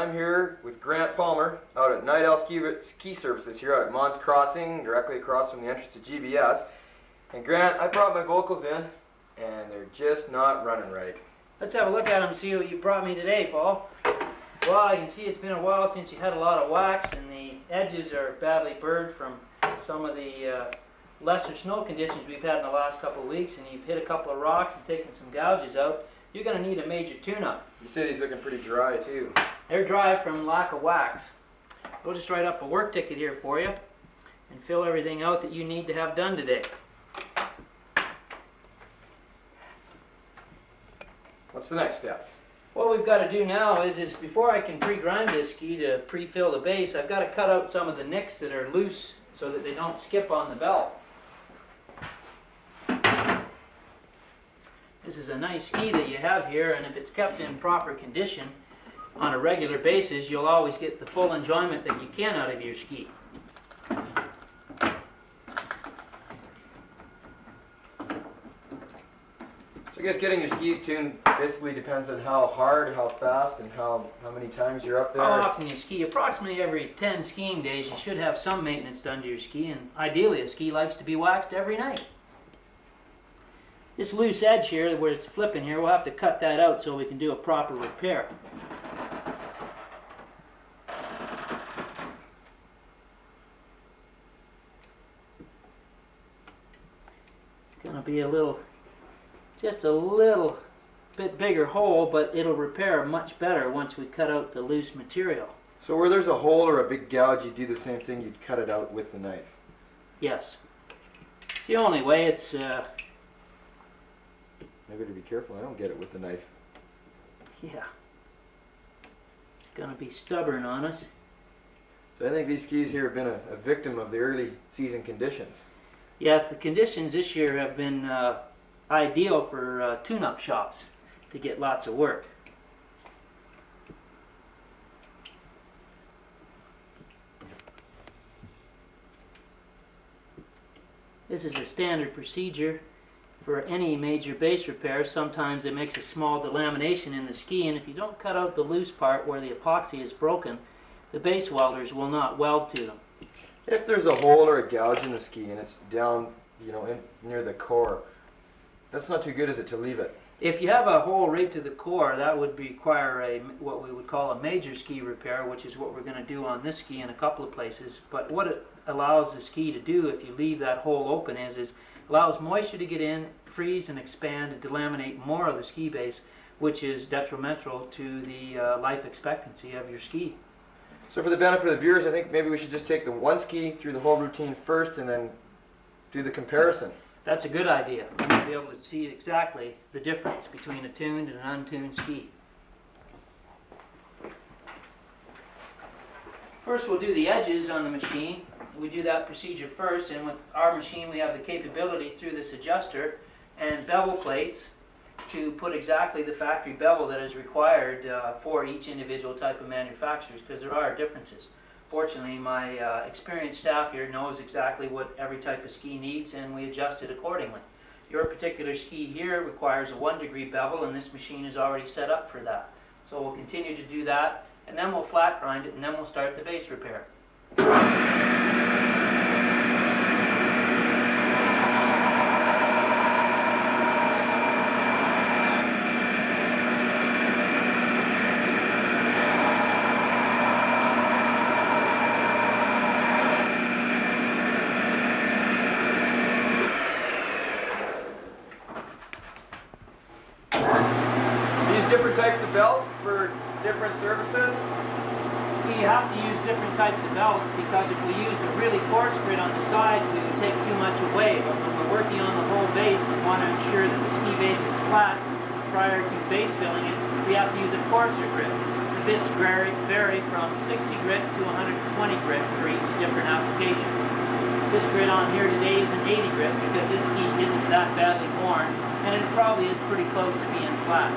I'm here with Grant Palmer out at Night Owl Ski Services here out at Mons Crossing, directly across from the entrance to GBS. And Grant, I brought my vocals in, and they're just not running right. Let's have a look at them and see what you brought me today, Paul. Well, you can see it's been a while since you had a lot of wax, and the edges are badly burned from some of the lesser snow conditions we've had in the last couple of weeks, and you've hit a couple of rocks and taken some gouges out. You're going to need a major tune-up. You said he's looking pretty dry too. They're dry from lack of wax. We'll just write up a work ticket here for you and fill everything out that you need to have done today. What's the next step? What we've got to do now is before I can pre-grind this ski to pre-fill the base, I've got to cut out some of the nicks that are loose so that they don't skip on the belt. This is a nice ski that you have here, and if it's kept in proper condition on a regular basis, you'll always get the full enjoyment that you can out of your ski. So I guess getting your skis tuned basically depends on how hard, how fast, and how many times you're up there. How often you ski. Approximately every 10 skiing days you should have some maintenance done to your ski, and ideally a ski likes to be waxed every night. This loose edge here, where it's flipping here, we'll have to cut that out so we can do a proper repair. It's going to be just a little bit bigger hole, but it'll repair much better once we cut out the loose material. So where there's a hole or a big gouge, you do the same thing, you'd cut it out with the knife? Yes. It's the only way. It's Maybe to be careful I don't get it with the knife. yeah. It's going to be stubborn on us. So I think these skis here have been a victim of the early season conditions. Yes, the conditions this year have been ideal for tune-up shops to get lots of work. This is a standard procedure for any major base repair. Sometimes it makes a small delamination in the ski, and if you don't cut out the loose part where the epoxy is broken, the base welders will not weld to them. If there's a hole or a gouge in the ski and it's down, near the core, that's not too good, is it, to leave it? If you have a hole right to the core, that would require what we would call a major ski repair, which is what we're going to do on this ski in a couple of places. But what it allows the ski to do if you leave that hole open is allows moisture to get in, freeze and expand and delaminate more of the ski base, which is detrimental to the life expectancy of your ski. So for the benefit of the viewers, I think maybe we should just take the one ski through the whole routine first and then do the comparison. That's a good idea. You'll be able to see exactly the difference between a tuned and an untuned ski. First we'll do the edges on the machine. We do that procedure first, and with our machine we have the capability through this adjuster and bevel plates to put exactly the factory bevel that is required for each individual type of manufacturers, because there are differences. Fortunately, my experienced staff here knows exactly what every type of ski needs, and we adjust it accordingly. Your particular ski here requires a 1-degree bevel, and this machine is already set up for that. So we'll continue to do that, and then we'll flat grind it, and then we'll start the base repair. Different types of belts for different surfaces? We have to use different types of belts because if we use a really coarse grit on the sides, we would take too much away. But when we're working on the whole base and want to ensure that the ski base is flat prior to base filling it, we have to use a coarser grit. The bits vary from 60 grit to 120 grit for each different application. This grit on here today is an 80 grit because this ski isn't that badly worn, and it probably is pretty close to being flat.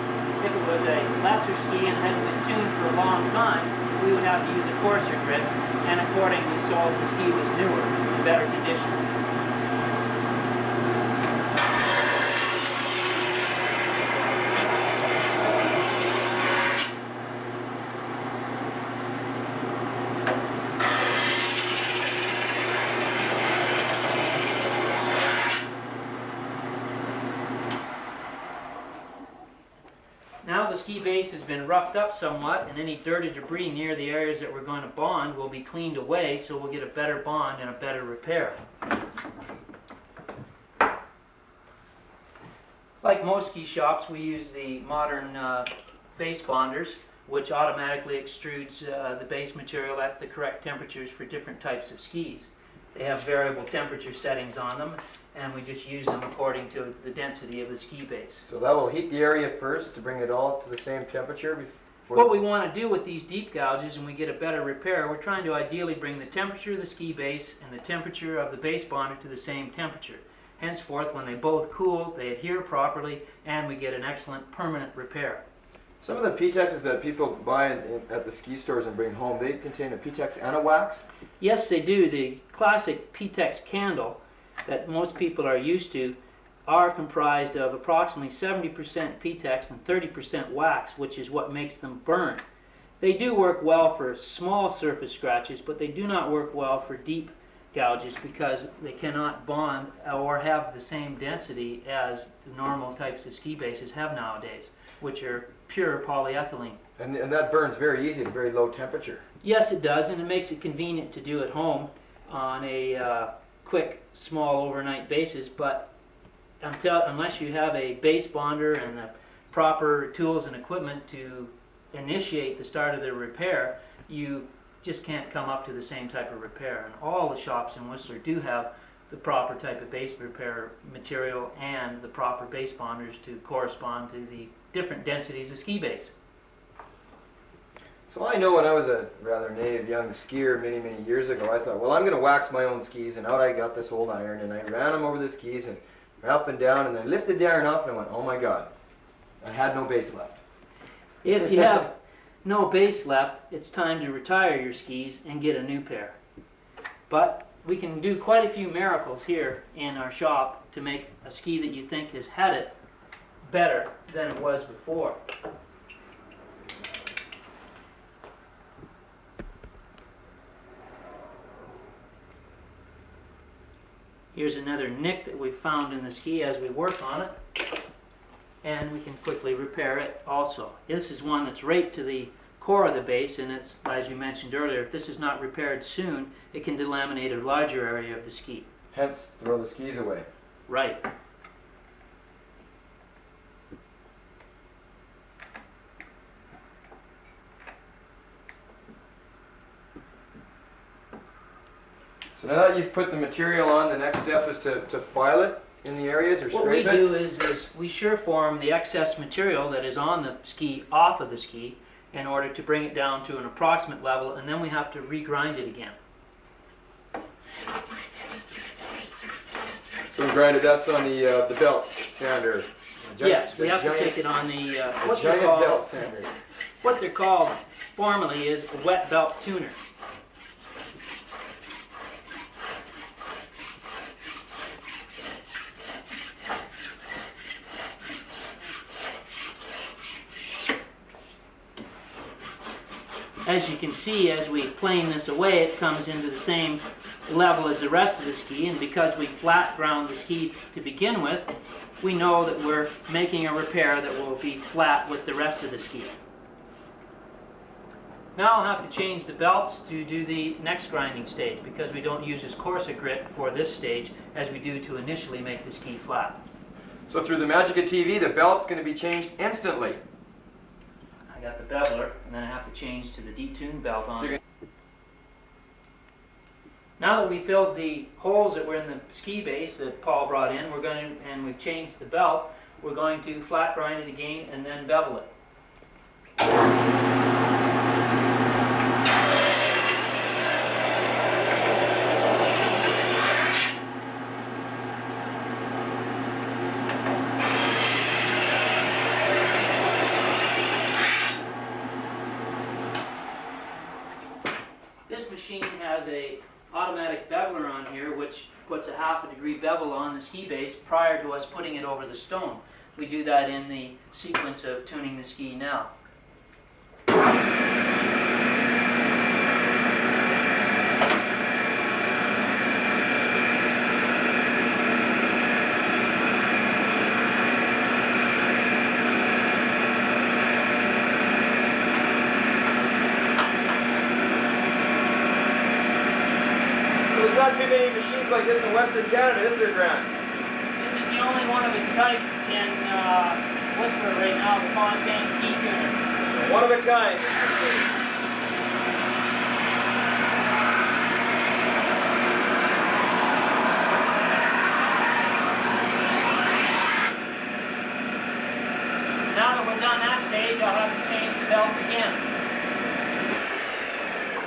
If it was a lesser ski and hadn't been tuned for a long time, we would have to use a coarser grit, and accordingly, so if the ski was newer, in better condition. the ski base has been roughed up somewhat, and any dirt or debris near the areas that we're going to bond will be cleaned away, so we'll get a better bond and a better repair. Like most ski shops, we use the modern base bonders, which automatically extrudes the base material at the correct temperatures for different types of skis. They have variable temperature settings on them, and we just use them according to the density of the ski base. So that will heat the area first to bring it all to the same temperature before... What we want to do with these deep gouges, and we get a better repair, we're trying to ideally bring the temperature of the ski base and the temperature of the base bonder to the same temperature. Henceforth, when they both cool, they adhere properly, and we get an excellent permanent repair. Some of the P-Texes that people buy at the ski stores and bring home, they contain a P-Tex and a wax? Yes, they do. The classic P-Tex candle that most people are used to are comprised of approximately 70% P-Tex and 30% wax, which is what makes them burn. They do work well for small surface scratches, but they do not work well for deep gouges because they cannot bond or have the same density as the normal types of ski bases have nowadays, which are pure polyethylene. And that burns very easy at a very low temperature. Yes, it does, and it makes it convenient to do at home on a quick, small overnight basis, but unless you have a base bonder and the proper tools and equipment to initiate the start of the repair, you just can't come up to the same type of repair. And all the shops in Whistler do have the proper type of base repair material and the proper base bonders to correspond to the different densities of ski base. So I know when I was a rather naive young skier many years ago, I thought, well, I'm going to wax my own skis, and out I got this old iron, and I ran them over the skis, and up and down, and I lifted the iron up, and I went, oh my God, I had no base left. If you have no base left, it's time to retire your skis and get a new pair. But we can do quite a few miracles here in our shop to make a ski that you think has had it better than it was before. Here's another nick that we found in the ski as we work on it, and we can quickly repair it also. This is one that's right to the core of the base, and it's, as you mentioned earlier, if this is not repaired soon, it can delaminate a larger area of the ski. Hence, throw the skis away. Right. So now that you've put the material on, the next step is to file it in the areas or What we scrape it? do is we sure form the excess material that is on the ski off of the ski in order to bring it down to an approximate level, and then we have to regrind it again. So granted, that's on the belt sander. Yes, we have to take it on the giant belt sander. what they're called formally is a wet belt tuner. As you can see, as we plane this away, it comes into the same level as the rest of the ski, and because we flat ground the ski to begin with, we know that we're making a repair that will be flat with the rest of the ski. Now I'll have to change the belts to do the next grinding stage, because we don't use as coarse a grit for this stage as we do to initially make the ski flat. So through the magic of TV, the belt's going to be changed instantly. I got the beveler, and then I have to change to the detuned belt on it. Now that we filled the holes that were in the ski base that Paul brought in, and we've changed the belt, we're going to flat grind it again and then bevel it. This machine has a automatic beveler on here, which puts a 1/2 degree bevel on the ski base prior to us putting it over the stone. We do that in the sequence of tuning the ski now. not too many machines like this in Western Canada, is there, Grant? This is the only one of its type in Whistler right now, the Fontaine ski tuner. One of a kind. Now that we're done that stage, I'll have to change the belts again.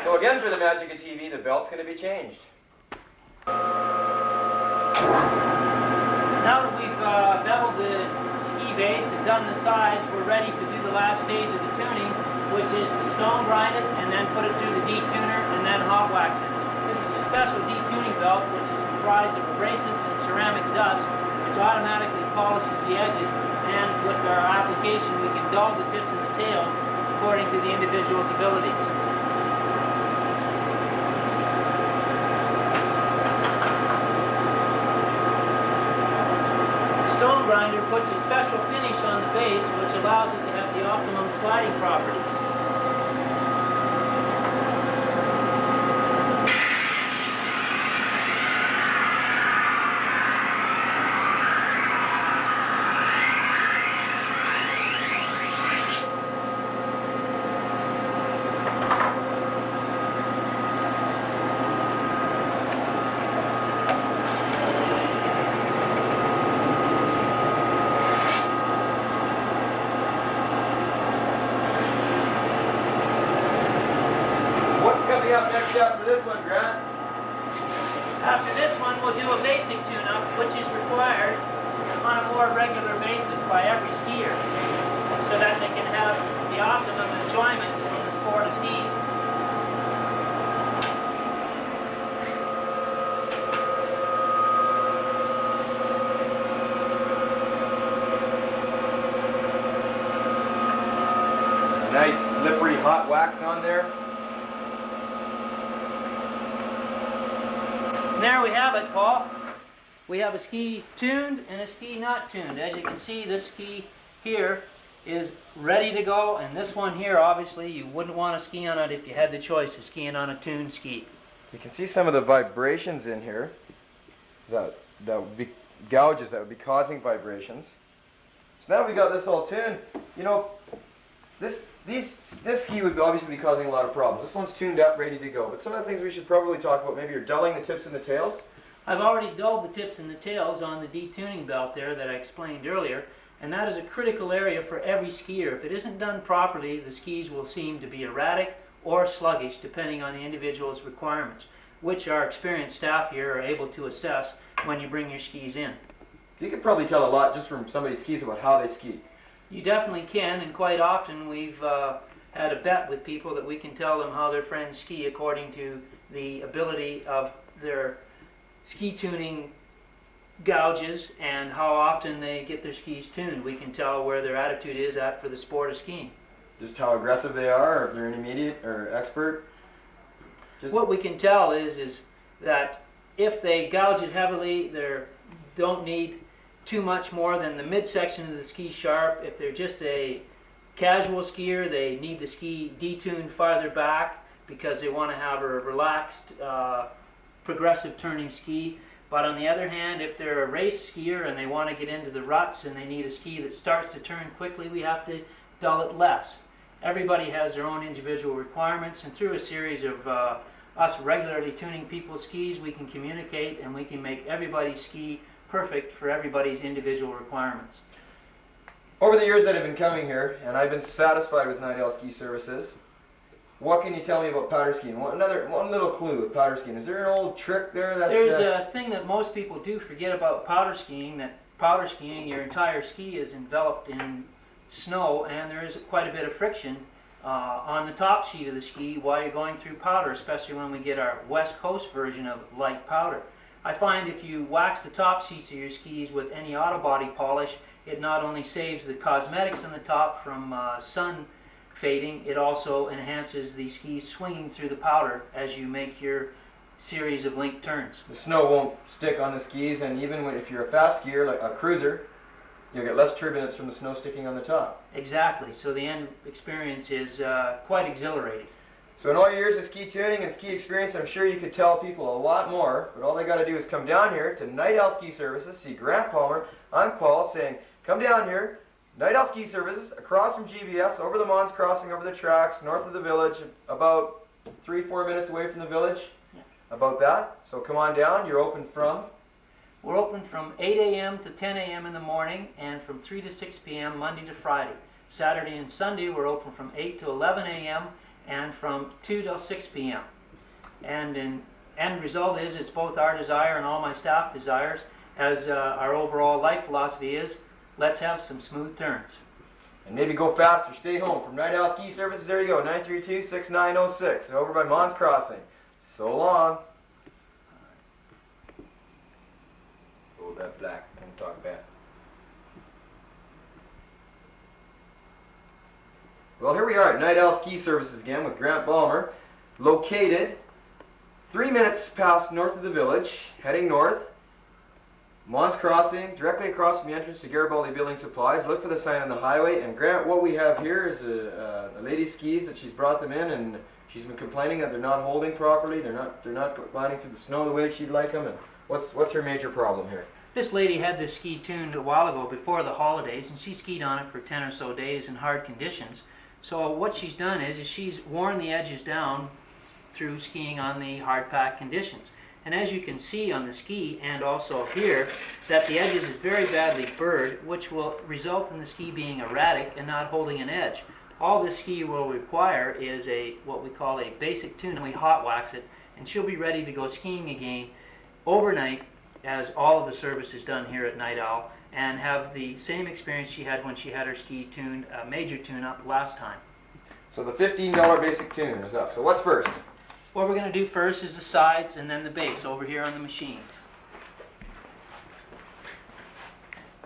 So again, for the magic of TV, the belt's going to be changed. Now that we've beveled the ski base and done the sides, we're ready to do the last stage of the tuning, which is to stone grind it and then put it through the detuner and then hot wax it. This is a special detuning belt which is comprised of abrasives and ceramic dust, which automatically polishes the edges, and with our application we can dull the tips and the tails according to the individual's abilities. Stone grinder puts a special finish on the base which allows it to have the optimum sliding properties. Up next after this one, Grant? After this one, we'll do a basic tune-up, which is required on a more regular basis by every skier, so that they can have the optimum enjoyment from the sport of skiing. Nice slippery hot wax on there. And there we have it, Paul. We have a ski tuned and a ski not tuned. As you can see, this ski here is ready to go, and this one here, obviously, you wouldn't want to ski on it if you had the choice of skiing on a tuned ski. You can see some of the vibrations in here. That would be gouges that would be causing vibrations. So now we got this all tuned. You know, this ski would obviously be causing a lot of problems. This one's tuned up, ready to go. But some of the things we should probably talk about, maybe you're dulling the tips and the tails. I've already dulled the tips and the tails on the detuning belt there that I explained earlier, and that is a critical area for every skier. If it isn't done properly, the skis will seem to be erratic or sluggish depending on the individual's requirements, which our experienced staff here are able to assess when you bring your skis in. You could probably tell a lot just from somebody's skis about how they ski. You definitely can, and quite often we've had a bet with people that we can tell them how their friends ski according to the ability of their ski tuning gouges and how often they get their skis tuned. We can tell where their attitude is at for the sport of skiing. Just how aggressive they are, or if they're intermediate or expert. What we can tell is that if they gouge it heavily, they don't need too much more than the midsection of the ski sharp. If they're just a casual skier, they need the ski detuned farther back because they want to have a relaxed, progressive turning ski. But on the other hand, if they're a race skier and they want to get into the ruts and they need a ski that starts to turn quickly, we have to dull it less. Everybody has their own individual requirements, and through a series of us regularly tuning people's skis, we can communicate and we can make everybody's ski perfect for everybody's individual requirements. Over the years that I've been coming here, and I've been satisfied with Night Owl Ski Services, what can you tell me about powder skiing? One little clue with powder skiing. Is there an old trick there that... There's a thing that most people do forget about powder skiing, that powder skiing, your entire ski is enveloped in snow, and there is quite a bit of friction on the top sheet of the ski while you're going through powder, especially when we get our West Coast version of light powder. I find if you wax the top sheets of your skis with any auto body polish, it not only saves the cosmetics on the top from sun fading, it also enhances the skis swinging through the powder as you make your series of linked turns. The snow won't stick on the skis, and even if you're a fast skier, like a cruiser, you'll get less turbulence from the snow sticking on the top. Exactly, so the end experience is quite exhilarating. So in all your years of ski tuning and ski experience, I'm sure you could tell people a lot more, but all they got to do is come down here to Night Owl Ski Services, see Grant Palmer. I'm Paul saying, come down here, Night Owl Ski Services, across from GBS, over the Mons Crossing, over the tracks, north of the village, about 3-4 minutes away from the village, about that. So come on down, you're open from? We're open from 8 a.m. to 10 a.m. in the morning and from 3 to 6 p.m. Monday to Friday. Saturday and Sunday we're open from 8 to 11 a.m. and from 2 to 6 p.m. And the end result is it's both our desire and all my staff desires, as our overall life philosophy is, let's have some smooth turns. And maybe go faster, stay home. From Night Owl Ski Services, there you go, 932-6906, over by Mons Crossing. So long. Oh, that black, and talk back. Well, here we are at Night Owl Ski Services again with Grant Palmer, located 3 minutes past north of the village, heading north. Mons Crossing, directly across from the entrance to Garibaldi Building Supplies. Look for the sign on the highway. And Grant, what we have here is a lady's skis that she's brought them in, and she's been complaining that they're not holding properly. They're not gliding through the snow the way she'd like them. And what's her major problem here? This lady had this ski tuned a while ago before the holidays, and she skied on it for 10 or so days in hard conditions. So what she's done is she's worn the edges down through skiing on the hard pack conditions. And as you can see on the ski and also here, that the edges is very badly burred, which will result in the ski being erratic and not holding an edge. All this ski will require is what we call a basic tune, and we hot wax it, and she'll be ready to go skiing again overnight, as all of the service is done here at Night Owl, and have the same experience she had when she had her ski tuned, major tune-up last time. So the $15 basic tune is up. So what's first? What we're going to do first is the sides and then the base over here on the machine.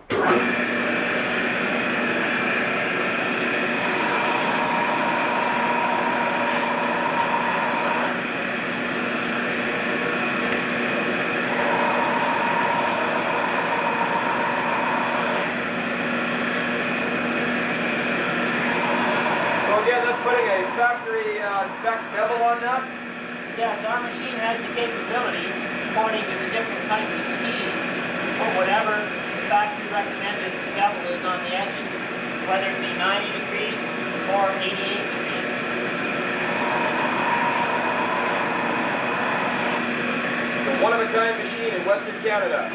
So again, that's putting a factory spec bevel on that. Yes, our machine has the capability, according to the different types of skis, for whatever the factory recommended bevel is on the edges, whether it be 90 degrees or 88 degrees. It's a one-of-a-kind machine in Western Canada.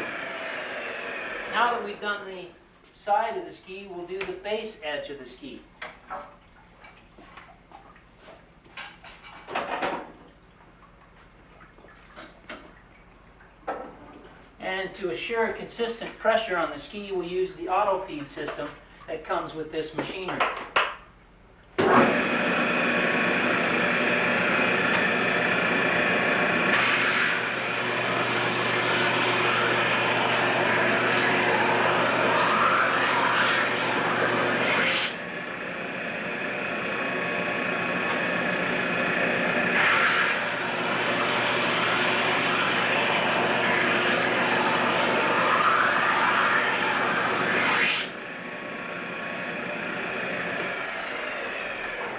Now that we've done the side of the ski, we'll do the base edge of the ski. And to assure consistent pressure on the ski, we'll use the auto feed system that comes with this machinery.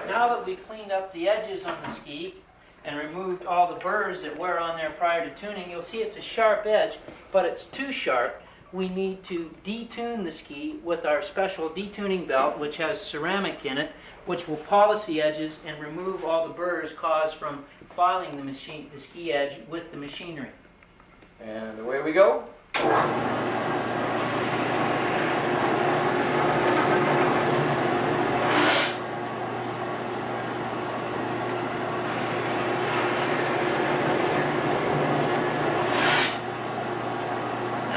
Now that we've cleaned up the edges on the ski and removed all the burrs that were on there prior to tuning, you'll see it's a sharp edge, but it's too sharp. We need to detune the ski with our special detuning belt, which has ceramic in it, which will polish the edges and remove all the burrs caused from filing the ski edge with the machinery. And away we go.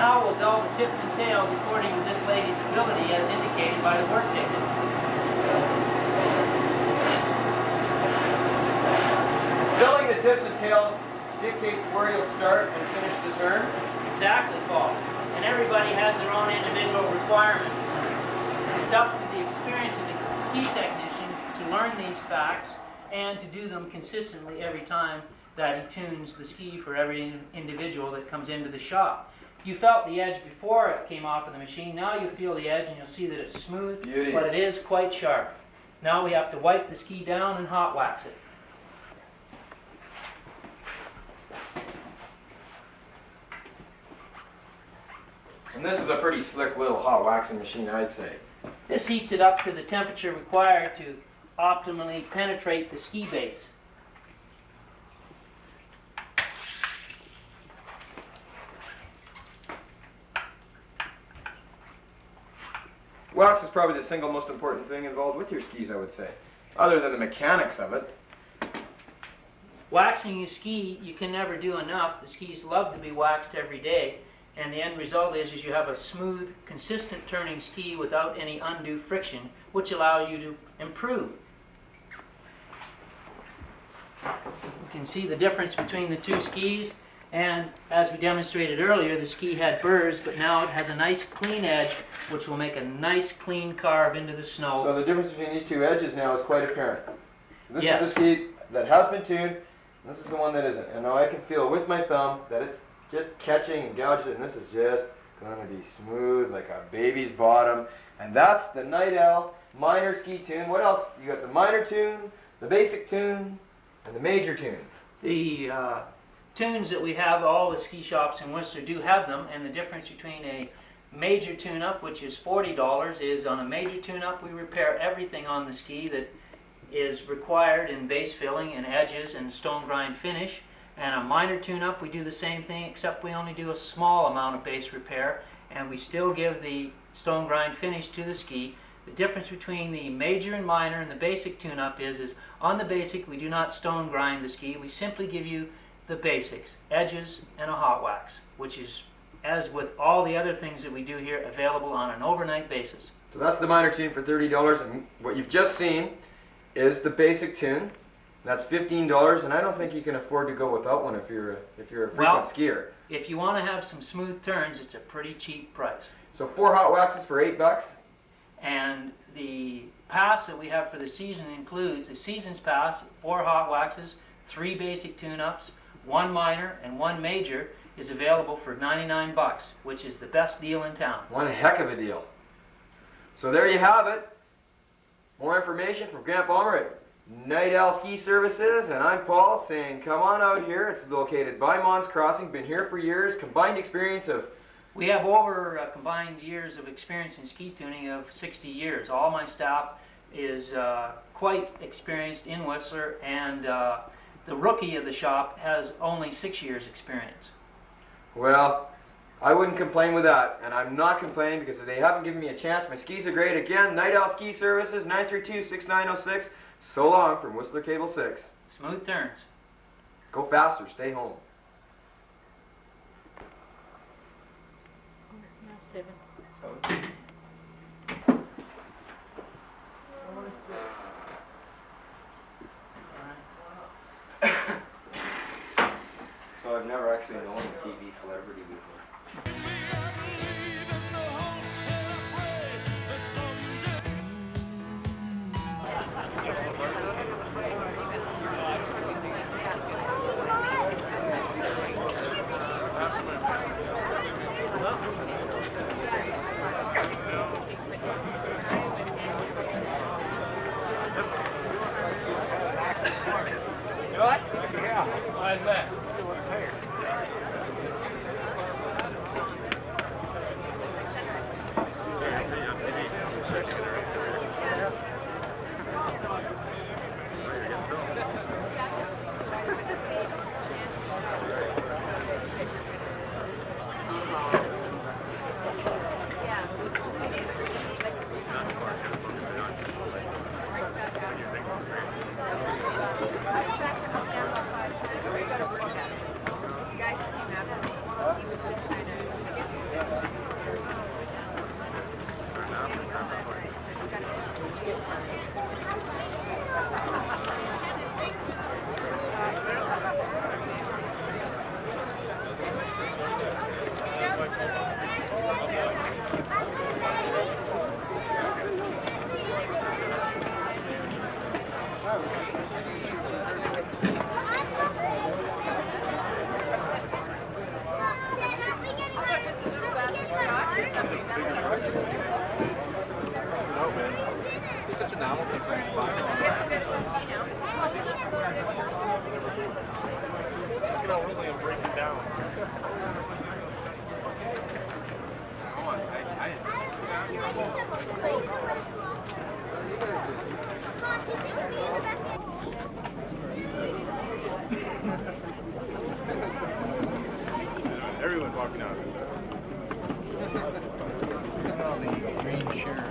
Now we'll dull the tips and tails according to this lady's ability as indicated by the work ticket. Dulling the tips and tails dictates where you'll start and finish the turn. Exactly, Paul. And everybody has their own individual requirements. It's up to the experience of the ski technician to learn these facts and to do them consistently every time that he tunes the ski for every individual that comes into the shop. You felt the edge before it came off of the machine. Now you feel the edge and you'll see that it's smooth, Beauties. but it is quite sharp. Now we have to wipe the ski down and hot wax it. And this is a pretty slick little hot waxing machine, I'd say. This heats it up to the temperature required to optimally penetrate the ski base. Wax is probably the single most important thing involved with your skis, I would say, other than the mechanics of it. Waxing your ski, you can never do enough. The skis love to be waxed every day, and the end result is you have a smooth, consistent turning ski without any undue friction, which allows you to improve. You can see the difference between the two skis, and as we demonstrated earlier, the ski had burrs, but now it has a nice clean edge, which will make a nice clean carve into the snow. So the difference between these two edges now is quite apparent. This Yes. is the ski that has been tuned, and this is the one that isn't. And now I can feel with my thumb that it's just catching and gouging it, and this is just going to be smooth like a baby's bottom. And that's the Night Owl minor ski tune. What else? You got the minor tune, the basic tune, and the major tune. The tunes that we have, all the ski shops in Whistler do have them, and the difference between a major tune-up, which is $40, is on a major tune-up we repair everything on the ski that is required in base filling and edges and stone grind finish. And a minor tune-up, we do the same thing, except we only do a small amount of base repair, and we still give the stone grind finish to the ski. The difference between the major and minor and the basic tune-up is on the basic we do not stone grind the ski. We simply give you the basics, edges and a hot wax, which is, as with all the other things that we do here, available on an overnight basis. So that's the minor tune for $30, and what you've just seen is the basic tune. That's $15, and I don't think you can afford to go without one if you're a frequent Well, skier. If you want to have some smooth turns, it's a pretty cheap price. So 4 hot waxes for $8. And the pass that we have for the season includes the season's pass, 4 hot waxes, 3 basic tune-ups, 1 minor, and 1 major is available for $99, which is the best deal in town. One heck of a deal. So there you have it. More information from Grant Palmer at Night Owl Ski Services, and I'm Paul saying come on out here. It's located by Mons Crossing, been here for years, combined experience of... We have over combined years of experience in ski tuning of 60 years. All my staff is quite experienced in Whistler, and the rookie of the shop has only 6 years experience. Well, I wouldn't complain with that, and I'm not complaining because they haven't given me a chance. My skis are great. Again, Night Owl Ski Services, 932-6906. So long from Whistler Cable 6. Smooth turns. Go faster, stay home. 7. So I've never actually known a TV celebrity before. Why's that? Everyone's walking out. The green shirt.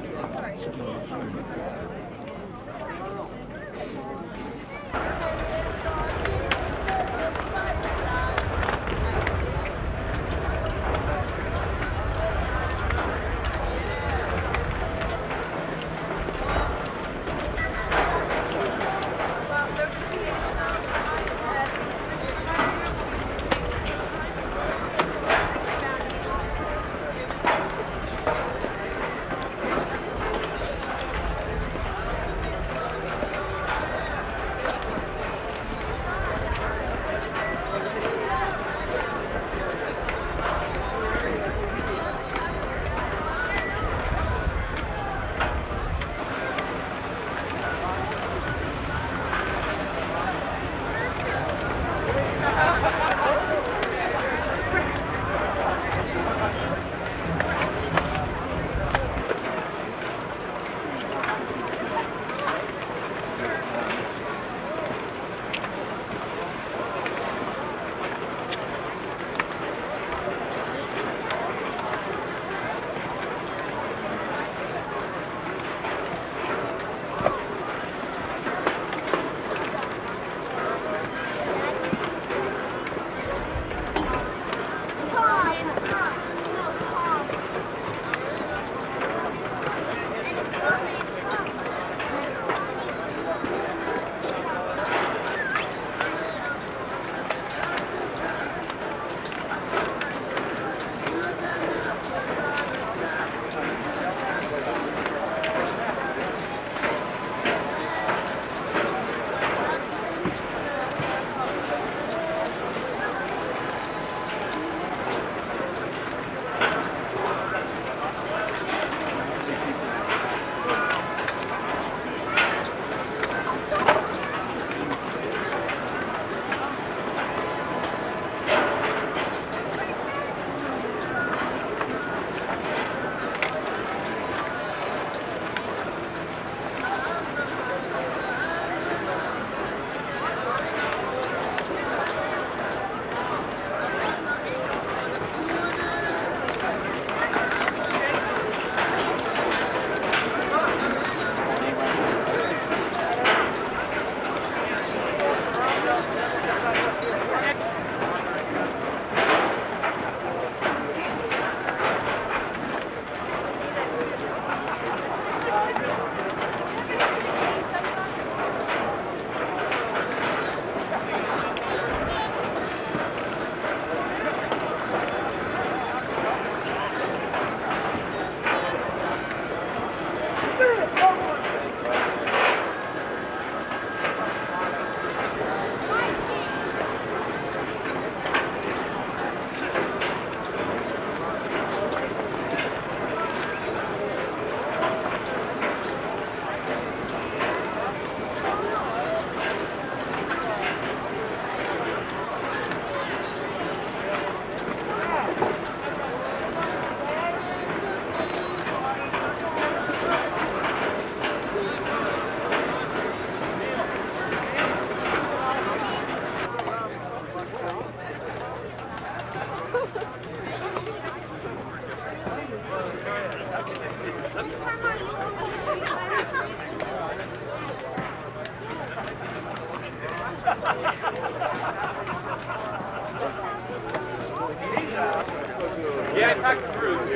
Yeah, I talked to Bruce.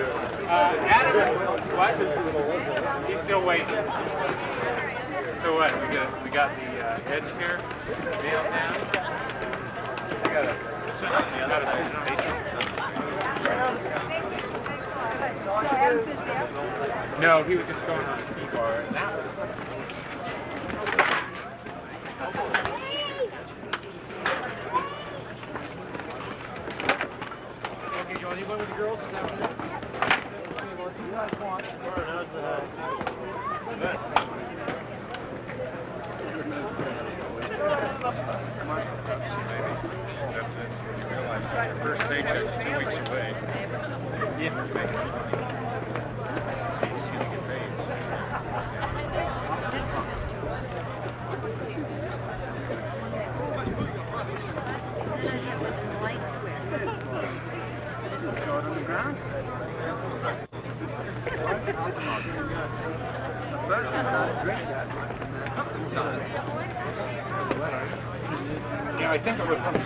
Adam, what? He's still waiting. So what? We got the edge here nailed down. I got a No, he was just going on a key bar, and that was. Okay, Joel, you went with the girls this afternoon? You guys want? That's it. You realize your first paycheck's 2 weeks away. Yeah. Yeah, I think it would come.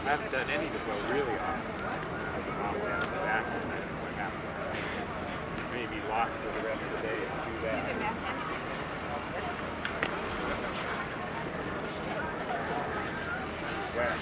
I haven't done any to go really high. Maybe lost for the rest of the day and do that. Where?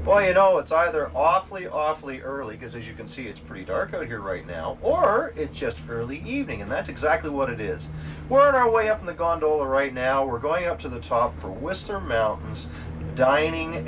Well, you know, it's either awfully early, because as you can see, it's pretty dark out here right now, or it's just early evening, and that's exactly what it is. We're on our way up in the gondola right now. We're going up to the top for Whistler Mountains Dining and